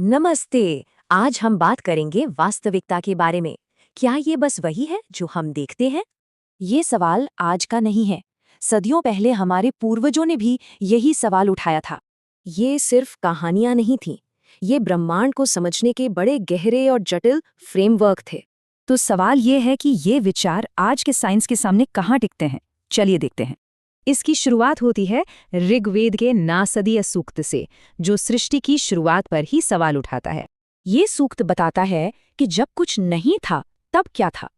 नमस्ते। आज हम बात करेंगे वास्तविकता के बारे में। क्या ये बस वही है जो हम देखते हैं? ये सवाल आज का नहीं है। सदियों पहले हमारे पूर्वजों ने भी यही सवाल उठाया था। ये सिर्फ कहानियां नहीं थीं। ये ब्रह्मांड को समझने के बड़े गहरे और जटिल फ्रेमवर्क थे। तो सवाल ये है कि ये विचार आज के साइंस के सामने कहाँ टिकते हैं। चलिए देखते हैं। इसकी शुरुआत होती है ऋग्वेद के नासदीय सूक्त से, जो सृष्टि की शुरुआत पर ही सवाल उठाता है। ये सूक्त बताता है कि जब कुछ नहीं था तब क्या था।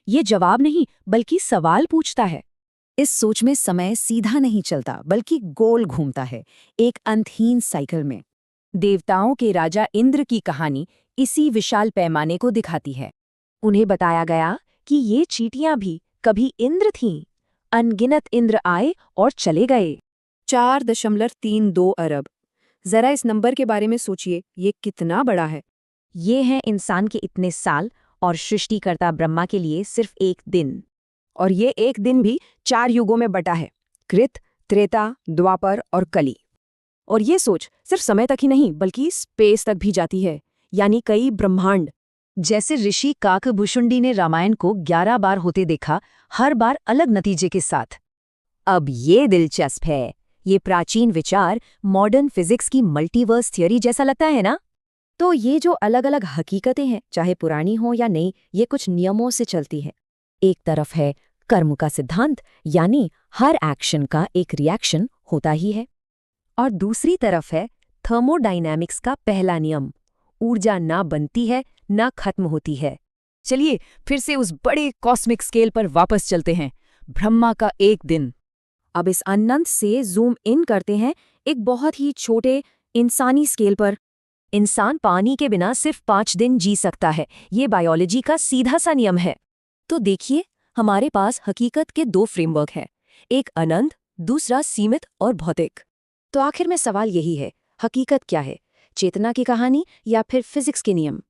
ये जवाब नहीं बल्कि सवाल पूछता है। इस सोच में समय सीधा नहीं चलता बल्कि गोल घूमता है, एक अंतहीन साइकिल में। देवताओं के राजा इंद्र की कहानी इसी विशाल पैमाने को दिखाती है। उन्हें बताया गया कि ये चींटियां भी कभी इंद्र थीं। अनगिनत इंद्र आए और चले गए। 4.32 अरब। जरा इस नंबर के बारे में सोचिए, ये कितना बड़ा है। ये हैं इंसान के इतने साल और सृष्टिकर्ता ब्रह्मा के लिए सिर्फ एक दिन। और ये एक दिन भी 4 युगों में बटा है, कृत, त्रेता, द्वापर और कली। और ये सोच सिर्फ समय तक ही नहीं बल्कि स्पेस तक भी जाती है, यानी कई ब्रह्मांड। जैसे ऋषि काकभूषुंडी ने रामायण को 11 बार होते देखा, हर बार अलग नतीजे के साथ। अब ये दिलचस्प है। ये प्राचीन विचार मॉडर्न फिजिक्स की मल्टीवर्स थ्योरी जैसा लगता है ना? तो ये जो अलग अलग हकीकतें हैं, चाहे पुरानी हो या नई, ये कुछ नियमों से चलती है। एक तरफ है कर्म का सिद्धांत, यानी हर एक्शन का एक रिएक्शन होता ही है। और दूसरी तरफ है थर्मोडायनामिक्स का पहला नियम, ऊर्जा ना बनती है ना खत्म होती है। चलिए फिर से उस बड़े कॉस्मिक स्केल पर वापस चलते हैं, ब्रह्मा का एक दिन। अब इस अनंत से जूम इन करते हैं एक बहुत ही छोटे इंसानी स्केल पर। इंसान पानी के बिना सिर्फ 5 दिन जी सकता है। ये बायोलॉजी का सीधा सा नियम है। तो देखिए, हमारे पास हकीकत के 2 फ्रेमवर्क हैं, एक अनंत, दूसरा सीमित और भौतिक। तो आखिर में सवाल यही है, हकीकत क्या है? चेतना की कहानी या फिर फिजिक्स के नियम?